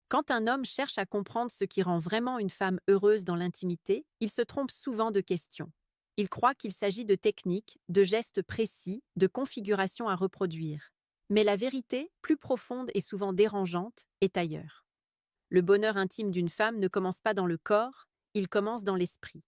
Quand un homme cherche à comprendre ce qui rend vraiment une femme heureuse dans l'intimité, il se trompe souvent de questions. Il croit qu'il s'agit de techniques, de gestes précis, de configurations à reproduire. Mais la vérité, plus profonde et souvent dérangeante, est ailleurs. Le bonheur intime d'une femme ne commence pas dans le corps, il commence dans l'esprit.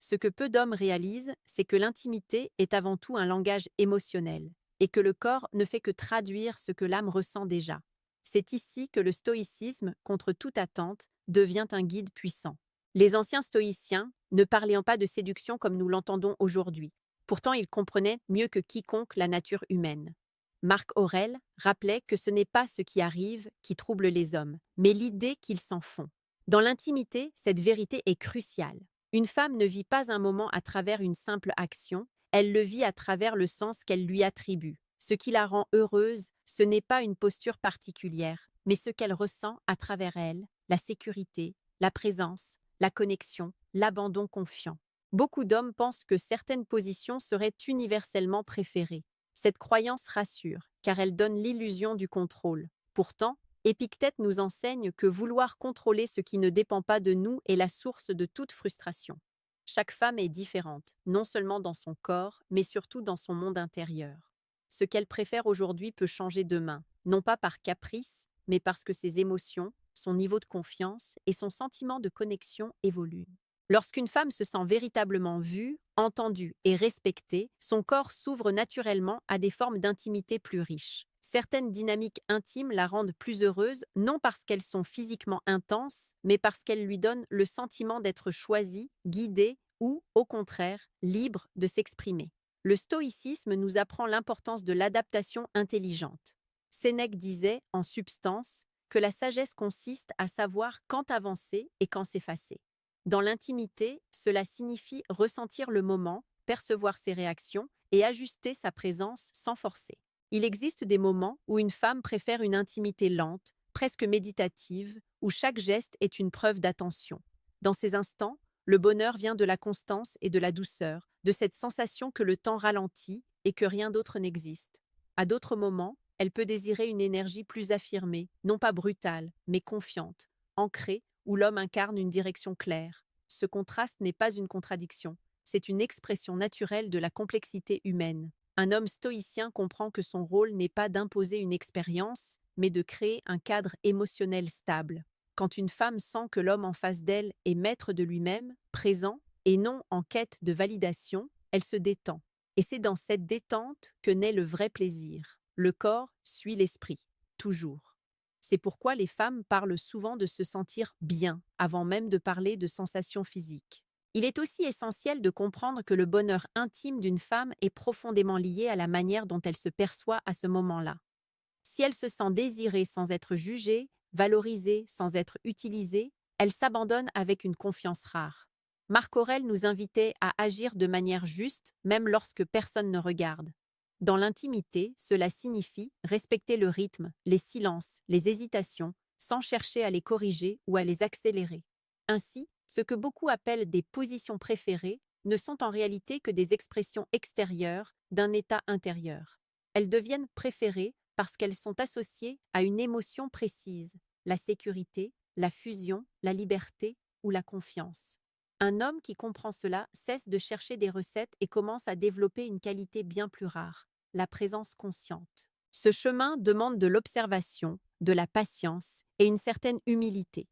Ce que peu d'hommes réalisent, c'est que l'intimité est avant tout un langage émotionnel, et que le corps ne fait que traduire ce que l'âme ressent déjà. C'est ici que le stoïcisme, contre toute attente, devient un guide puissant. Les anciens stoïciens ne parlaient pas de séduction comme nous l'entendons aujourd'hui. Pourtant, ils comprenaient mieux que quiconque la nature humaine. Marc Aurèle rappelait que ce n'est pas ce qui arrive qui trouble les hommes, mais l'idée qu'ils s'en font. Dans l'intimité, cette vérité est cruciale. Une femme ne vit pas un moment à travers une simple action, elle le vit à travers le sens qu'elle lui attribue. Ce qui la rend heureuse, ce n'est pas une posture particulière, mais ce qu'elle ressent à travers elle, la sécurité, la présence, la connexion, l'abandon confiant. Beaucoup d'hommes pensent que certaines positions seraient universellement préférées. Cette croyance rassure, car elle donne l'illusion du contrôle. Pourtant, Épictète nous enseigne que vouloir contrôler ce qui ne dépend pas de nous est la source de toute frustration. Chaque femme est différente, non seulement dans son corps, mais surtout dans son monde intérieur. Ce qu'elle préfère aujourd'hui peut changer demain, non pas par caprice, mais parce que ses émotions, son niveau de confiance et son sentiment de connexion évoluent. Lorsqu'une femme se sent véritablement vue, entendue et respectée, son corps s'ouvre naturellement à des formes d'intimité plus riches. Certaines dynamiques intimes la rendent plus heureuse, non parce qu'elles sont physiquement intenses, mais parce qu'elles lui donnent le sentiment d'être choisie, guidée ou, au contraire, libre de s'exprimer. Le stoïcisme nous apprend l'importance de l'adaptation intelligente. Sénèque disait, en substance, que la sagesse consiste à savoir quand avancer et quand s'effacer. Dans l'intimité, cela signifie ressentir le moment, percevoir ses réactions et ajuster sa présence sans forcer. Il existe des moments où une femme préfère une intimité lente, presque méditative, où chaque geste est une preuve d'attention. Dans ces instants, le bonheur vient de la constance et de la douceur, de cette sensation que le temps ralentit et que rien d'autre n'existe. À d'autres moments, elle peut désirer une énergie plus affirmée, non pas brutale, mais confiante, ancrée, où l'homme incarne une direction claire. Ce contraste n'est pas une contradiction, c'est une expression naturelle de la complexité humaine. Un homme stoïcien comprend que son rôle n'est pas d'imposer une expérience, mais de créer un cadre émotionnel stable. Quand une femme sent que l'homme en face d'elle est maître de lui-même, présent, et non en quête de validation, elle se détend. Et c'est dans cette détente que naît le vrai plaisir. Le corps suit l'esprit, toujours. C'est pourquoi les femmes parlent souvent de se sentir bien, avant même de parler de sensations physiques. Il est aussi essentiel de comprendre que le bonheur intime d'une femme est profondément lié à la manière dont elle se perçoit à ce moment-là. Si elle se sent désirée sans être jugée, valorisée sans être utilisée, elle s'abandonne avec une confiance rare. Marc Aurèle nous invitait à agir de manière juste, même lorsque personne ne regarde. Dans l'intimité, cela signifie respecter le rythme, les silences, les hésitations, sans chercher à les corriger ou à les accélérer. Ainsi, ce que beaucoup appellent des positions préférées ne sont en réalité que des expressions extérieures d'un état intérieur. Elles deviennent préférées parce qu'elles sont associées à une émotion précise, la sécurité, la fusion, la liberté ou la confiance. Un homme qui comprend cela cesse de chercher des recettes et commence à développer une qualité bien plus rare, la présence consciente. Ce chemin demande de l'observation, de la patience et une certaine humilité.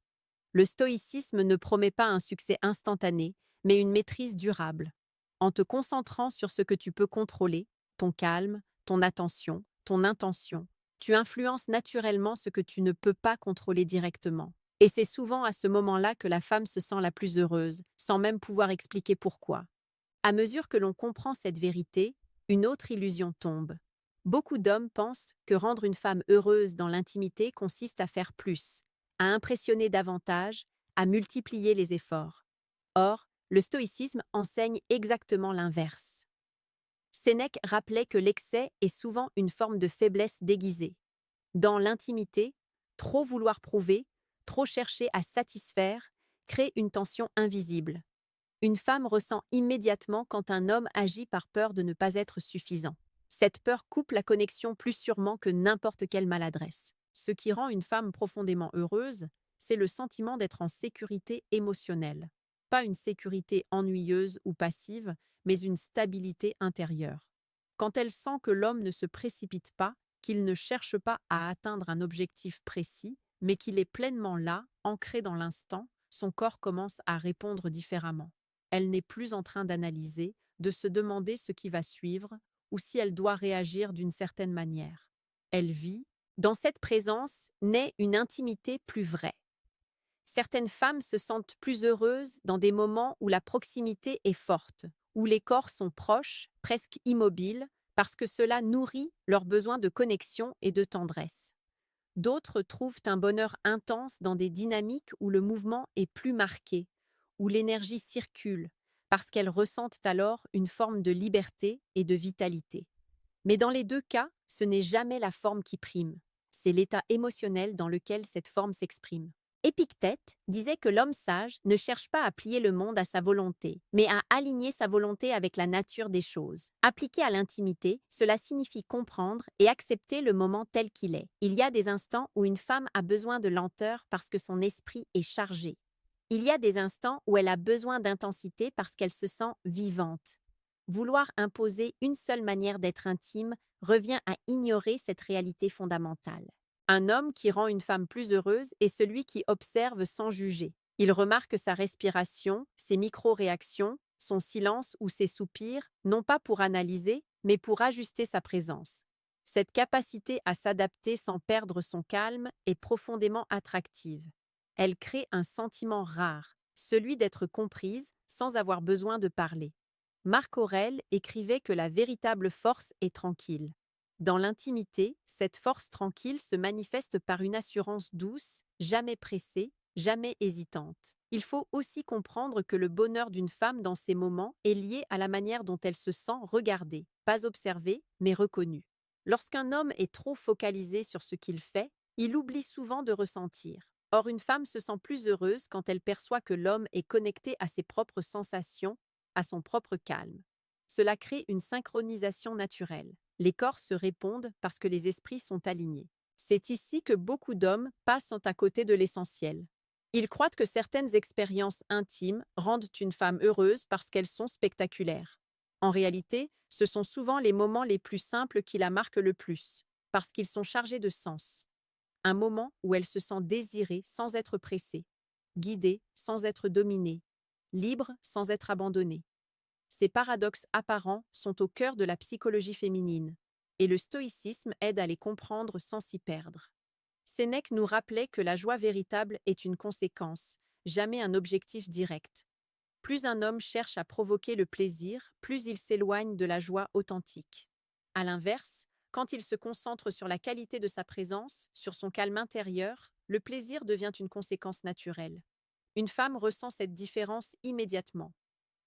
Le stoïcisme ne promet pas un succès instantané, mais une maîtrise durable. En te concentrant sur ce que tu peux contrôler, ton calme, ton attention, ton intention, tu influences naturellement ce que tu ne peux pas contrôler directement. Et c'est souvent à ce moment-là que la femme se sent la plus heureuse, sans même pouvoir expliquer pourquoi. À mesure que l'on comprend cette vérité, une autre illusion tombe. Beaucoup d'hommes pensent que rendre une femme heureuse dans l'intimité consiste à faire plus, à impressionner davantage, à multiplier les efforts. Or, le stoïcisme enseigne exactement l'inverse. Sénèque rappelait que l'excès est souvent une forme de faiblesse déguisée. Dans l'intimité, trop vouloir prouver, trop chercher à satisfaire, crée une tension invisible. Une femme ressent immédiatement quand un homme agit par peur de ne pas être suffisant. Cette peur coupe la connexion plus sûrement que n'importe quelle maladresse. Ce qui rend une femme profondément heureuse, c'est le sentiment d'être en sécurité émotionnelle. Pas une sécurité ennuyeuse ou passive, mais une stabilité intérieure. Quand elle sent que l'homme ne se précipite pas, qu'il ne cherche pas à atteindre un objectif précis, mais qu'il est pleinement là, ancré dans l'instant, son corps commence à répondre différemment. Elle n'est plus en train d'analyser, de se demander ce qui va suivre, ou si elle doit réagir d'une certaine manière. Elle vit. Dans cette présence naît une intimité plus vraie. Certaines femmes se sentent plus heureuses dans des moments où la proximité est forte, où les corps sont proches, presque immobiles, parce que cela nourrit leur besoin de connexion et de tendresse. D'autres trouvent un bonheur intense dans des dynamiques où le mouvement est plus marqué, où l'énergie circule, parce qu'elles ressentent alors une forme de liberté et de vitalité. Mais dans les deux cas, ce n'est jamais la forme qui prime, c'est l'état émotionnel dans lequel cette forme s'exprime. Épictète disait que l'homme sage ne cherche pas à plier le monde à sa volonté, mais à aligner sa volonté avec la nature des choses. Appliqué à l'intimité, cela signifie comprendre et accepter le moment tel qu'il est. Il y a des instants où une femme a besoin de lenteur parce que son esprit est chargé. Il y a des instants où elle a besoin d'intensité parce qu'elle se sent vivante. Vouloir imposer une seule manière d'être intime revient à ignorer cette réalité fondamentale. Un homme qui rend une femme plus heureuse est celui qui observe sans juger. Il remarque sa respiration, ses micro-réactions, son silence ou ses soupirs, non pas pour analyser, mais pour ajuster sa présence. Cette capacité à s'adapter sans perdre son calme est profondément attractive. Elle crée un sentiment rare, celui d'être comprise sans avoir besoin de parler. Marc Aurèle écrivait que la véritable force est tranquille. Dans l'intimité, cette force tranquille se manifeste par une assurance douce, jamais pressée, jamais hésitante. Il faut aussi comprendre que le bonheur d'une femme dans ces moments est lié à la manière dont elle se sent regardée, pas observée, mais reconnue. Lorsqu'un homme est trop focalisé sur ce qu'il fait, il oublie souvent de ressentir. Or, une femme se sent plus heureuse quand elle perçoit que l'homme est connecté à ses propres sensations, à son propre calme. Cela crée une synchronisation naturelle. Les corps se répondent parce que les esprits sont alignés. C'est ici que beaucoup d'hommes passent à côté de l'essentiel. Ils croient que certaines expériences intimes rendent une femme heureuse parce qu'elles sont spectaculaires. En réalité, ce sont souvent les moments les plus simples qui la marquent le plus, parce qu'ils sont chargés de sens. Un moment où elle se sent désirée sans être pressée, guidée sans être dominée, libre sans être abandonnée. Ces paradoxes apparents sont au cœur de la psychologie féminine, et le stoïcisme aide à les comprendre sans s'y perdre. Sénèque nous rappelait que la joie véritable est une conséquence, jamais un objectif direct. Plus un homme cherche à provoquer le plaisir, plus il s'éloigne de la joie authentique. À l'inverse, quand il se concentre sur la qualité de sa présence, sur son calme intérieur, le plaisir devient une conséquence naturelle. Une femme ressent cette différence immédiatement.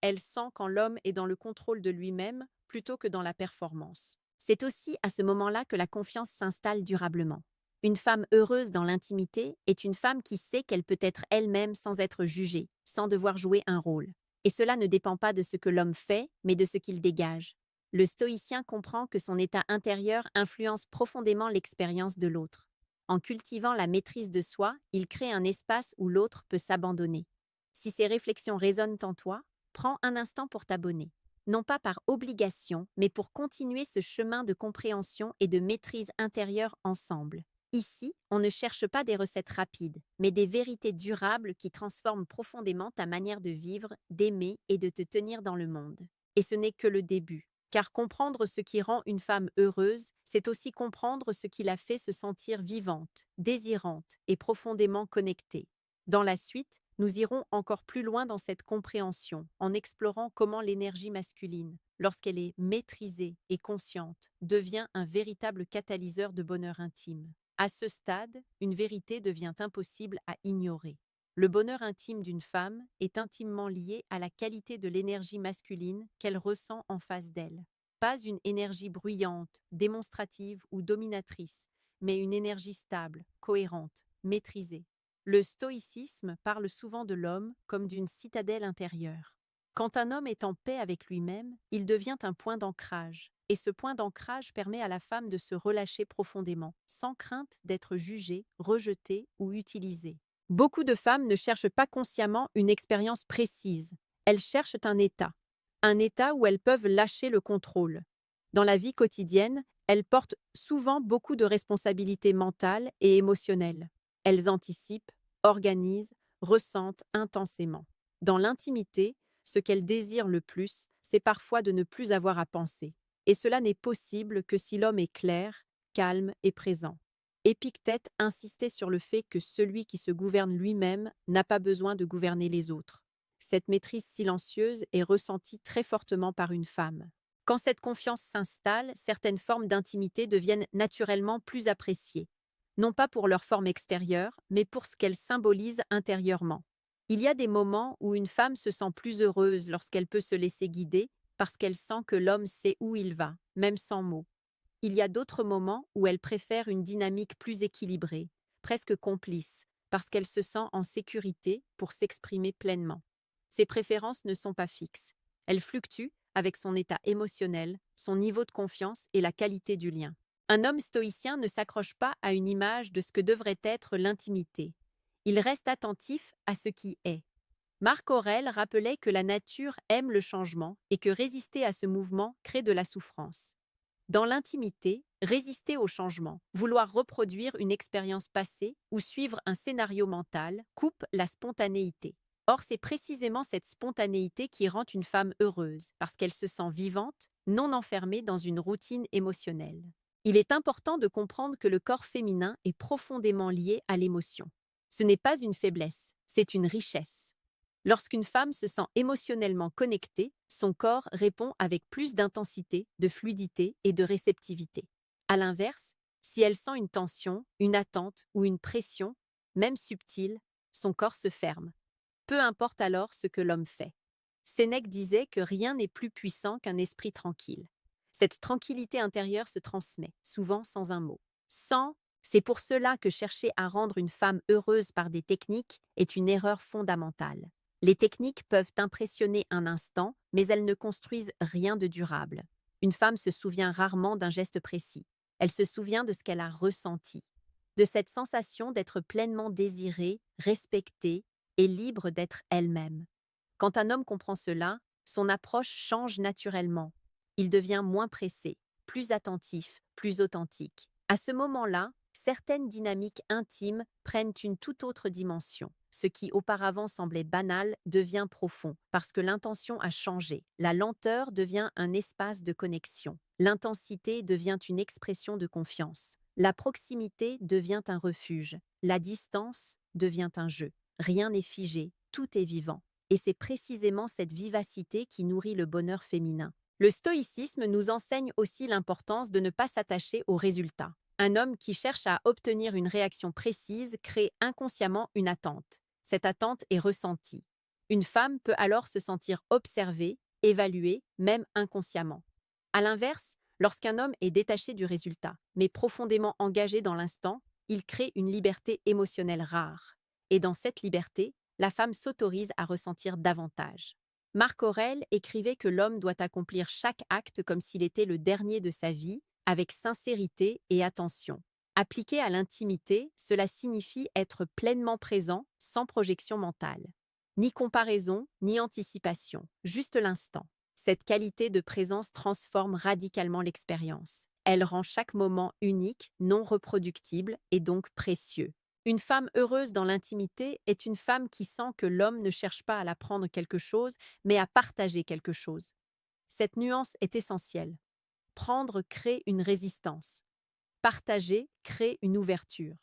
Elle sent quand l'homme est dans le contrôle de lui-même plutôt que dans la performance. C'est aussi à ce moment-là que la confiance s'installe durablement. Une femme heureuse dans l'intimité est une femme qui sait qu'elle peut être elle-même sans être jugée, sans devoir jouer un rôle. Et cela ne dépend pas de ce que l'homme fait, mais de ce qu'il dégage. Le stoïcien comprend que son état intérieur influence profondément l'expérience de l'autre. En cultivant la maîtrise de soi, il crée un espace où l'autre peut s'abandonner. Si ces réflexions résonnent en toi, prends un instant pour t'abonner. Non pas par obligation, mais pour continuer ce chemin de compréhension et de maîtrise intérieure ensemble. Ici, on ne cherche pas des recettes rapides, mais des vérités durables qui transforment profondément ta manière de vivre, d'aimer et de te tenir dans le monde. Et ce n'est que le début, car comprendre ce qui rend une femme heureuse, c'est aussi comprendre ce qui la fait se sentir vivante, désirante et profondément connectée. Dans la suite, nous irons encore plus loin dans cette compréhension, en explorant comment l'énergie masculine, lorsqu'elle est maîtrisée et consciente, devient un véritable catalyseur de bonheur intime. À ce stade, une vérité devient impossible à ignorer. Le bonheur intime d'une femme est intimement lié à la qualité de l'énergie masculine qu'elle ressent en face d'elle. Pas une énergie bruyante, démonstrative ou dominatrice, mais une énergie stable, cohérente, maîtrisée. Le stoïcisme parle souvent de l'homme comme d'une citadelle intérieure. Quand un homme est en paix avec lui-même, il devient un point d'ancrage, et ce point d'ancrage permet à la femme de se relâcher profondément, sans crainte d'être jugée, rejetée ou utilisée. Beaucoup de femmes ne cherchent pas consciemment une expérience précise. Elles cherchent un état où elles peuvent lâcher le contrôle. Dans la vie quotidienne, elles portent souvent beaucoup de responsabilités mentales et émotionnelles. Elles anticipent, organisent, ressentent intensément. Dans l'intimité, ce qu'elles désirent le plus, c'est parfois de ne plus avoir à penser. Et cela n'est possible que si l'homme est clair, calme et présent. Épictète insistait sur le fait que celui qui se gouverne lui-même n'a pas besoin de gouverner les autres. Cette maîtrise silencieuse est ressentie très fortement par une femme. Quand cette confiance s'installe, certaines formes d'intimité deviennent naturellement plus appréciées, non pas pour leur forme extérieure, mais pour ce qu'elles symbolisent intérieurement. Il y a des moments où une femme se sent plus heureuse lorsqu'elle peut se laisser guider, parce qu'elle sent que l'homme sait où il va, même sans mots. Il y a d'autres moments où elle préfère une dynamique plus équilibrée, presque complice, parce qu'elle se sent en sécurité pour s'exprimer pleinement. Ses préférences ne sont pas fixes. Elles fluctuent avec son état émotionnel, son niveau de confiance et la qualité du lien. Un homme stoïcien ne s'accroche pas à une image de ce que devrait être l'intimité. Il reste attentif à ce qui est. Marc Aurèle rappelait que la nature aime le changement et que résister à ce mouvement crée de la souffrance. Dans l'intimité, résister au changement, vouloir reproduire une expérience passée ou suivre un scénario mental coupe la spontanéité. Or, c'est précisément cette spontanéité qui rend une femme heureuse, parce qu'elle se sent vivante, non enfermée dans une routine émotionnelle. Il est important de comprendre que le corps féminin est profondément lié à l'émotion. Ce n'est pas une faiblesse, c'est une richesse. Lorsqu'une femme se sent émotionnellement connectée, son corps répond avec plus d'intensité, de fluidité et de réceptivité. À l'inverse, si elle sent une tension, une attente ou une pression, même subtile, son corps se ferme. Peu importe alors ce que l'homme fait. Sénèque disait que rien n'est plus puissant qu'un esprit tranquille. Cette tranquillité intérieure se transmet, souvent sans un mot. C'est pour cela que chercher à rendre une femme heureuse par des techniques est une erreur fondamentale. Les techniques peuvent impressionner un instant, mais elles ne construisent rien de durable. Une femme se souvient rarement d'un geste précis. Elle se souvient de ce qu'elle a ressenti, de cette sensation d'être pleinement désirée, respectée et libre d'être elle-même. Quand un homme comprend cela, son approche change naturellement. Il devient moins pressé, plus attentif, plus authentique. À ce moment-là, certaines dynamiques intimes prennent une toute autre dimension. Ce qui auparavant semblait banal devient profond, parce que l'intention a changé. La lenteur devient un espace de connexion. L'intensité devient une expression de confiance. La proximité devient un refuge. La distance devient un jeu. Rien n'est figé, tout est vivant. Et c'est précisément cette vivacité qui nourrit le bonheur féminin. Le stoïcisme nous enseigne aussi l'importance de ne pas s'attacher aux résultats. Un homme qui cherche à obtenir une réaction précise crée inconsciemment une attente. Cette attente est ressentie. Une femme peut alors se sentir observée, évaluée, même inconsciemment. À l'inverse, lorsqu'un homme est détaché du résultat, mais profondément engagé dans l'instant, il crée une liberté émotionnelle rare. Et dans cette liberté, la femme s'autorise à ressentir davantage. Marc Aurèle écrivait que l'homme doit accomplir chaque acte comme s'il était le dernier de sa vie, avec sincérité et attention. Appliqué à l'intimité, cela signifie être pleinement présent, sans projection mentale. Ni comparaison, ni anticipation, juste l'instant. Cette qualité de présence transforme radicalement l'expérience. Elle rend chaque moment unique, non reproductible et donc précieux. Une femme heureuse dans l'intimité est une femme qui sent que l'homme ne cherche pas à l'apprendre quelque chose, mais à partager quelque chose. Cette nuance est essentielle. Prendre crée une résistance. Partager crée une ouverture.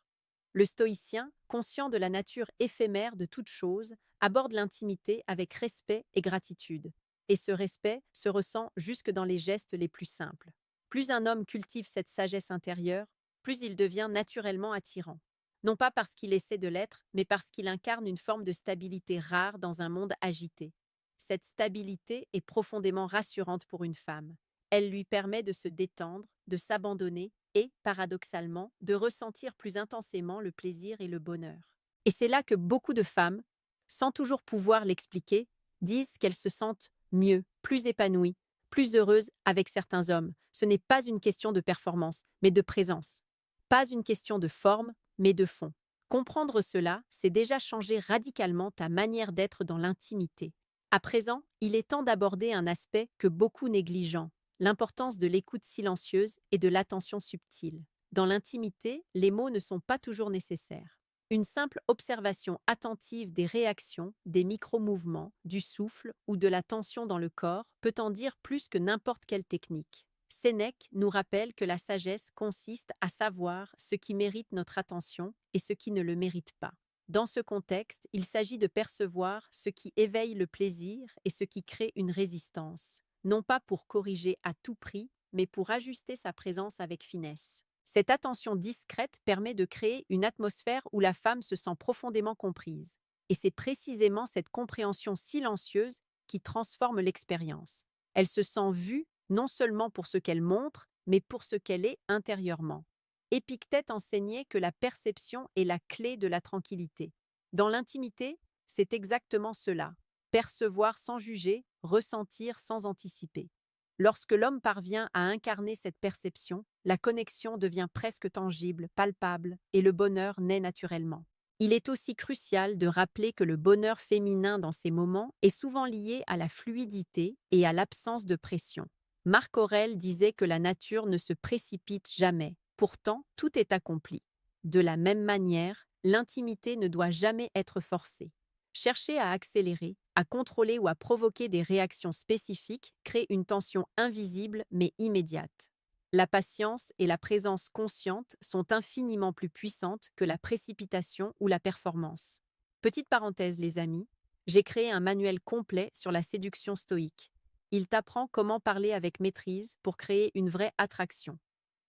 Le stoïcien, conscient de la nature éphémère de toute chose, aborde l'intimité avec respect et gratitude. Et ce respect se ressent jusque dans les gestes les plus simples. Plus un homme cultive cette sagesse intérieure, plus il devient naturellement attirant. Non pas parce qu'il essaie de l'être, mais parce qu'il incarne une forme de stabilité rare dans un monde agité. Cette stabilité est profondément rassurante pour une femme. Elle lui permet de se détendre, de s'abandonner et, paradoxalement, de ressentir plus intensément le plaisir et le bonheur. Et c'est là que beaucoup de femmes, sans toujours pouvoir l'expliquer, disent qu'elles se sentent mieux, plus épanouies, plus heureuses avec certains hommes. Ce n'est pas une question de performance, mais de présence. Pas une question de forme, mais de fond. Comprendre cela, c'est déjà changer radicalement ta manière d'être dans l'intimité. À présent, il est temps d'aborder un aspect que beaucoup négligent, l'importance de l'écoute silencieuse et de l'attention subtile. Dans l'intimité, les mots ne sont pas toujours nécessaires. Une simple observation attentive des réactions, des micro-mouvements, du souffle ou de la tension dans le corps peut en dire plus que n'importe quelle technique. Sénèque nous rappelle que la sagesse consiste à savoir ce qui mérite notre attention et ce qui ne le mérite pas. Dans ce contexte, il s'agit de percevoir ce qui éveille le plaisir et ce qui crée une résistance, non pas pour corriger à tout prix, mais pour ajuster sa présence avec finesse. Cette attention discrète permet de créer une atmosphère où la femme se sent profondément comprise. Et c'est précisément cette compréhension silencieuse qui transforme l'expérience. Elle se sent vue non seulement pour ce qu'elle montre, mais pour ce qu'elle est intérieurement. Épictète enseignait que la perception est la clé de la tranquillité. Dans l'intimité, c'est exactement cela. Percevoir sans juger, ressentir sans anticiper. Lorsque l'homme parvient à incarner cette perception, la connexion devient presque tangible, palpable, et le bonheur naît naturellement. Il est aussi crucial de rappeler que le bonheur féminin dans ces moments est souvent lié à la fluidité et à l'absence de pression. Marc Aurèle disait que la nature ne se précipite jamais, pourtant tout est accompli. De la même manière, l'intimité ne doit jamais être forcée. Chercher à accélérer, à contrôler ou à provoquer des réactions spécifiques crée une tension invisible mais immédiate. La patience et la présence consciente sont infiniment plus puissantes que la précipitation ou la performance. Petite parenthèse les amis, j'ai créé un manuel complet sur la séduction stoïque. Il t'apprend comment parler avec maîtrise pour créer une vraie attraction.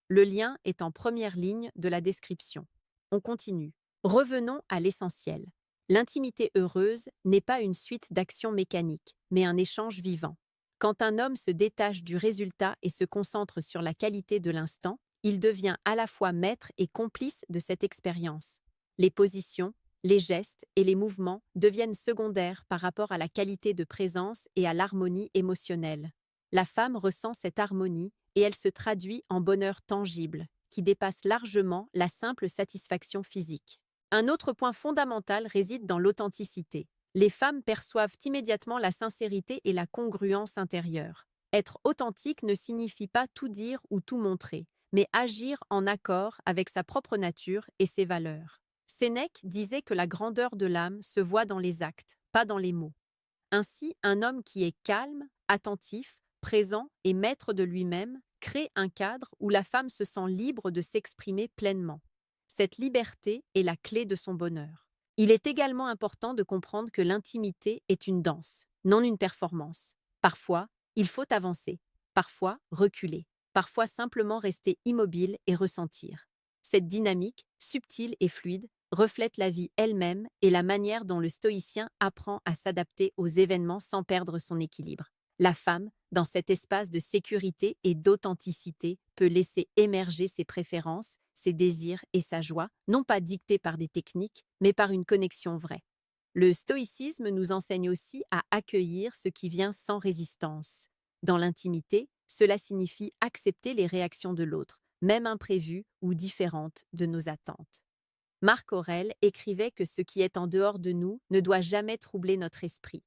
Le lien est en première ligne de la description. On continue. Revenons à l'essentiel. L'intimité heureuse n'est pas une suite d'actions mécaniques, mais un échange vivant. Quand un homme se détache du résultat et se concentre sur la qualité de l'instant, il devient à la fois maître et complice de cette expérience. Les positions, les gestes et les mouvements deviennent secondaires par rapport à la qualité de présence et à l'harmonie émotionnelle. La femme ressent cette harmonie et elle se traduit en bonheur tangible, qui dépasse largement la simple satisfaction physique. Un autre point fondamental réside dans l'authenticité. Les femmes perçoivent immédiatement la sincérité et la congruence intérieure. Être authentique ne signifie pas tout dire ou tout montrer, mais agir en accord avec sa propre nature et ses valeurs. Sénèque disait que la grandeur de l'âme se voit dans les actes, pas dans les mots. Ainsi, un homme qui est calme, attentif, présent et maître de lui-même crée un cadre où la femme se sent libre de s'exprimer pleinement. Cette liberté est la clé de son bonheur. Il est également important de comprendre que l'intimité est une danse, non une performance. Parfois, il faut avancer, parfois reculer, parfois simplement rester immobile et ressentir. Cette dynamique, subtile et fluide, reflète la vie elle-même et la manière dont le stoïcien apprend à s'adapter aux événements sans perdre son équilibre. La femme, dans cet espace de sécurité et d'authenticité, peut laisser émerger ses préférences, ses désirs et sa joie, non pas dictés par des techniques, mais par une connexion vraie. Le stoïcisme nous enseigne aussi à accueillir ce qui vient sans résistance. Dans l'intimité, cela signifie accepter les réactions de l'autre, même imprévues ou différentes de nos attentes. Marc Aurèle écrivait que ce qui est en dehors de nous ne doit jamais troubler notre esprit.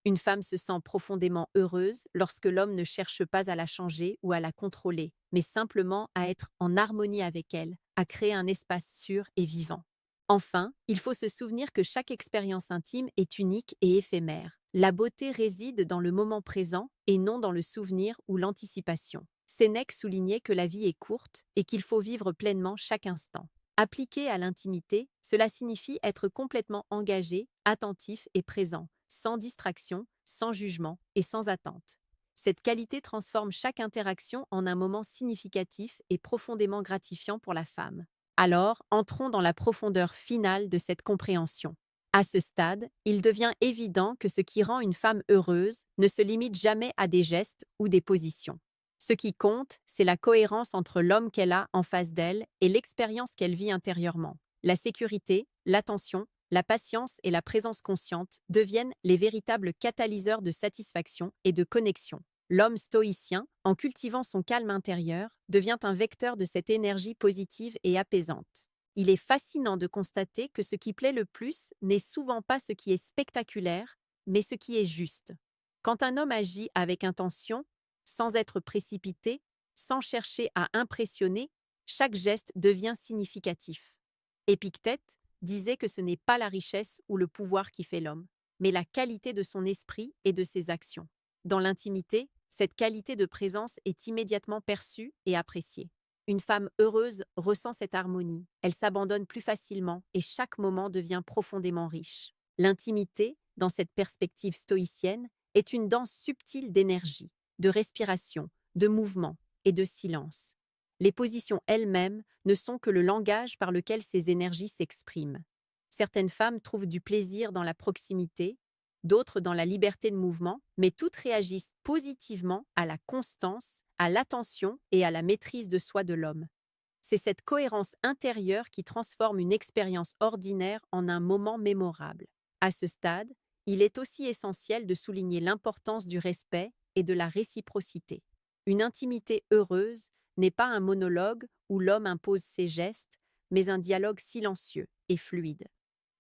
Une femme se sent profondément heureuse lorsque l'homme ne cherche pas à la changer ou à la contrôler, mais simplement à être en harmonie avec elle, à créer un espace sûr et vivant. Enfin, il faut se souvenir que chaque expérience intime est unique et éphémère. La beauté réside dans le moment présent et non dans le souvenir ou l'anticipation. Sénèque soulignait que la vie est courte et qu'il faut vivre pleinement chaque instant. Appliqué à l'intimité, cela signifie être complètement engagé, attentif et présent, sans distraction, sans jugement et sans attente. Cette qualité transforme chaque interaction en un moment significatif et profondément gratifiant pour la femme. Alors, entrons dans la profondeur finale de cette compréhension. À ce stade, il devient évident que ce qui rend une femme heureuse ne se limite jamais à des gestes ou des positions. Ce qui compte, c'est la cohérence entre l'homme qu'elle a en face d'elle et l'expérience qu'elle vit intérieurement. La sécurité, l'attention, la patience et la présence consciente deviennent les véritables catalyseurs de satisfaction et de connexion. L'homme stoïcien, en cultivant son calme intérieur, devient un vecteur de cette énergie positive et apaisante. Il est fascinant de constater que ce qui plaît le plus n'est souvent pas ce qui est spectaculaire, mais ce qui est juste. Quand un homme agit avec intention, sans être précipité, sans chercher à impressionner, chaque geste devient significatif. Épictète disait que ce n'est pas la richesse ou le pouvoir qui fait l'homme, mais la qualité de son esprit et de ses actions. Dans l'intimité, cette qualité de présence est immédiatement perçue et appréciée. Une femme heureuse ressent cette harmonie, elle s'abandonne plus facilement et chaque moment devient profondément riche. L'intimité, dans cette perspective stoïcienne, est une danse subtile d'énergie, de respiration, de mouvement et de silence. Les positions elles-mêmes ne sont que le langage par lequel ces énergies s'expriment. Certaines femmes trouvent du plaisir dans la proximité, d'autres dans la liberté de mouvement, mais toutes réagissent positivement à la constance, à l'attention et à la maîtrise de soi de l'homme. C'est cette cohérence intérieure qui transforme une expérience ordinaire en un moment mémorable. À ce stade, il est aussi essentiel de souligner l'importance du respect et de la réciprocité. Une intimité heureuse n'est pas un monologue où l'homme impose ses gestes, mais un dialogue silencieux et fluide.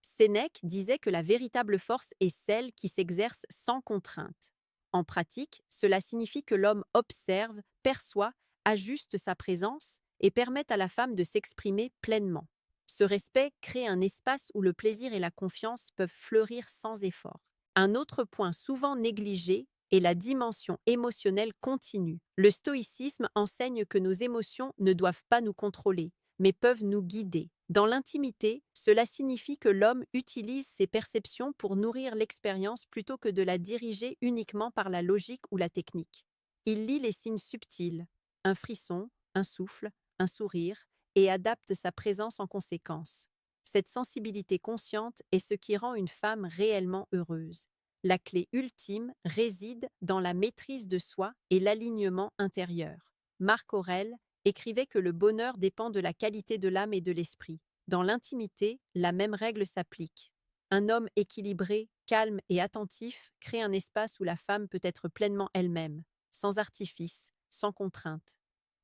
Sénèque disait que la véritable force est celle qui s'exerce sans contrainte. En pratique, cela signifie que l'homme observe, perçoit, ajuste sa présence et permet à la femme de s'exprimer pleinement. Ce respect crée un espace où le plaisir et la confiance peuvent fleurir sans effort. Un autre point souvent négligé est la dimension émotionnelle continue. Le stoïcisme enseigne que nos émotions ne doivent pas nous contrôler, mais peuvent nous guider. Dans l'intimité, cela signifie que l'homme utilise ses perceptions pour nourrir l'expérience plutôt que de la diriger uniquement par la logique ou la technique. Il lit les signes subtils, un frisson, un souffle, un sourire, et adapte sa présence en conséquence. Cette sensibilité consciente est ce qui rend une femme réellement heureuse. La clé ultime réside dans la maîtrise de soi et l'alignement intérieur. Marc Aurèle écrivait que le bonheur dépend de la qualité de l'âme et de l'esprit. Dans l'intimité, la même règle s'applique. Un homme équilibré, calme et attentif crée un espace où la femme peut être pleinement elle-même, sans artifice, sans contrainte.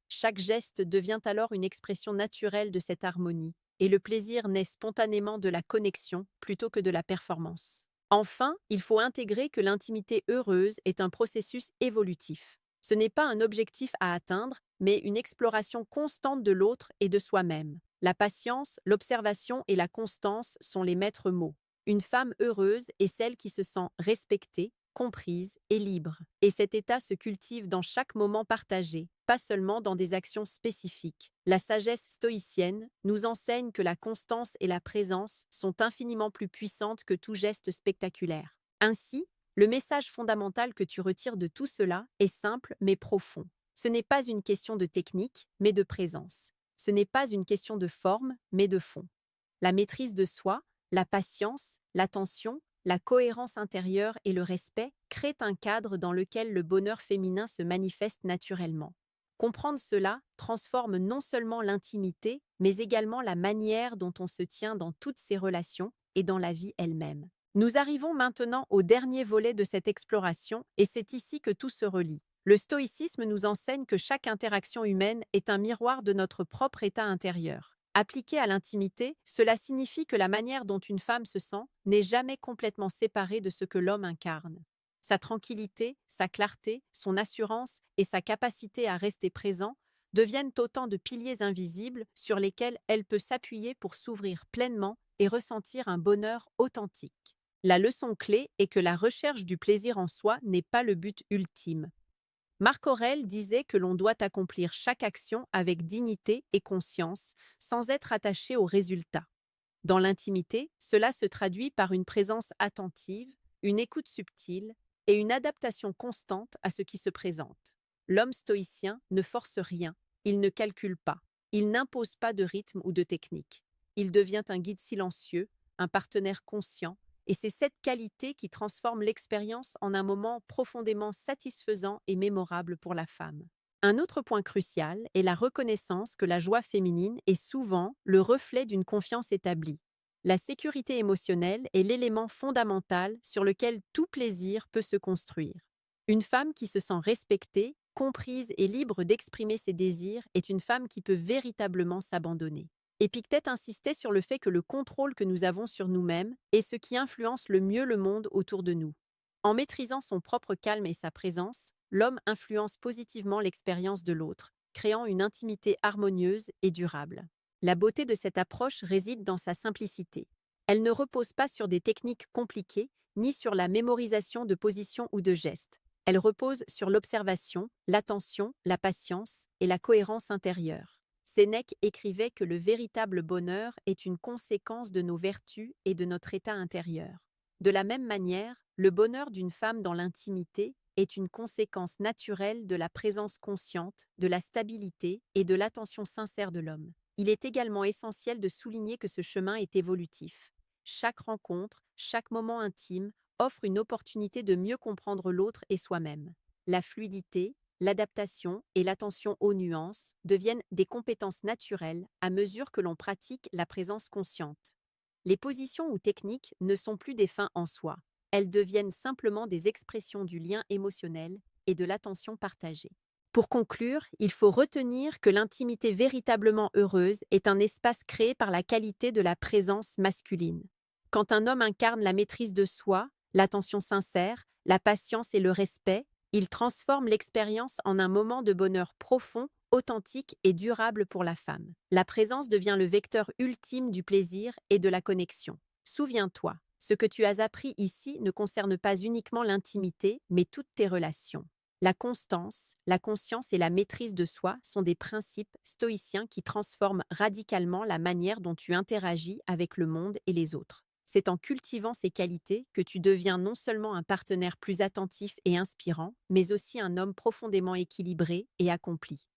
Chaque geste devient alors une expression naturelle de cette harmonie, et le plaisir naît spontanément de la connexion plutôt que de la performance. Enfin, il faut intégrer que l'intimité heureuse est un processus évolutif. Ce n'est pas un objectif à atteindre, mais une exploration constante de l'autre et de soi-même. La patience, l'observation et la constance sont les maîtres mots. Une femme heureuse est celle qui se sent respectée, comprise et libre. Et cet état se cultive dans chaque moment partagé, pas seulement dans des actions spécifiques. La sagesse stoïcienne nous enseigne que la constance et la présence sont infiniment plus puissantes que tout geste spectaculaire. Ainsi, le message fondamental que tu retires de tout cela est simple mais profond. Ce n'est pas une question de technique, mais de présence. Ce n'est pas une question de forme, mais de fond. La maîtrise de soi, la patience, l'attention, la cohérence intérieure et le respect créent un cadre dans lequel le bonheur féminin se manifeste naturellement. Comprendre cela transforme non seulement l'intimité, mais également la manière dont on se tient dans toutes ses relations et dans la vie elle-même. Nous arrivons maintenant au dernier volet de cette exploration, et c'est ici que tout se relie. Le stoïcisme nous enseigne que chaque interaction humaine est un miroir de notre propre état intérieur. Appliqué à l'intimité, cela signifie que la manière dont une femme se sent n'est jamais complètement séparée de ce que l'homme incarne. Sa tranquillité, sa clarté, son assurance et sa capacité à rester présent deviennent autant de piliers invisibles sur lesquels elle peut s'appuyer pour s'ouvrir pleinement et ressentir un bonheur authentique. La leçon clé est que la recherche du plaisir en soi n'est pas le but ultime. Marc Aurèle disait que l'on doit accomplir chaque action avec dignité et conscience, sans être attaché au résultat. Dans l'intimité, cela se traduit par une présence attentive, une écoute subtile et une adaptation constante à ce qui se présente. L'homme stoïcien ne force rien, il ne calcule pas, il n'impose pas de rythme ou de technique. Il devient un guide silencieux, un partenaire conscient, et c'est cette qualité qui transforme l'expérience en un moment profondément satisfaisant et mémorable pour la femme. Un autre point crucial est la reconnaissance que la joie féminine est souvent le reflet d'une confiance établie. La sécurité émotionnelle est l'élément fondamental sur lequel tout plaisir peut se construire. Une femme qui se sent respectée, comprise et libre d'exprimer ses désirs est une femme qui peut véritablement s'abandonner. Épictète insistait sur le fait que le contrôle que nous avons sur nous-mêmes est ce qui influence le mieux le monde autour de nous. En maîtrisant son propre calme et sa présence, l'homme influence positivement l'expérience de l'autre, créant une intimité harmonieuse et durable. La beauté de cette approche réside dans sa simplicité. Elle ne repose pas sur des techniques compliquées, ni sur la mémorisation de positions ou de gestes. Elle repose sur l'observation, l'attention, la patience et la cohérence intérieure. Sénèque écrivait que le véritable bonheur est une conséquence de nos vertus et de notre état intérieur. De la même manière, le bonheur d'une femme dans l'intimité est une conséquence naturelle de la présence consciente, de la stabilité et de l'attention sincère de l'homme. Il est également essentiel de souligner que ce chemin est évolutif. Chaque rencontre, chaque moment intime offre une opportunité de mieux comprendre l'autre et soi-même. La fluidité, l'adaptation et l'attention aux nuances deviennent des compétences naturelles à mesure que l'on pratique la présence consciente. Les positions ou techniques ne sont plus des fins en soi, elles deviennent simplement des expressions du lien émotionnel et de l'attention partagée. Pour conclure, il faut retenir que l'intimité véritablement heureuse est un espace créé par la qualité de la présence masculine. Quand un homme incarne la maîtrise de soi, l'attention sincère, la patience et le respect, il transforme l'expérience en un moment de bonheur profond, authentique et durable pour la femme. La présence devient le vecteur ultime du plaisir et de la connexion. Souviens-toi, ce que tu as appris ici ne concerne pas uniquement l'intimité, mais toutes tes relations. La constance, la conscience et la maîtrise de soi sont des principes stoïciens qui transforment radicalement la manière dont tu interagis avec le monde et les autres. C'est en cultivant ces qualités que tu deviens non seulement un partenaire plus attentif et inspirant, mais aussi un homme profondément équilibré et accompli.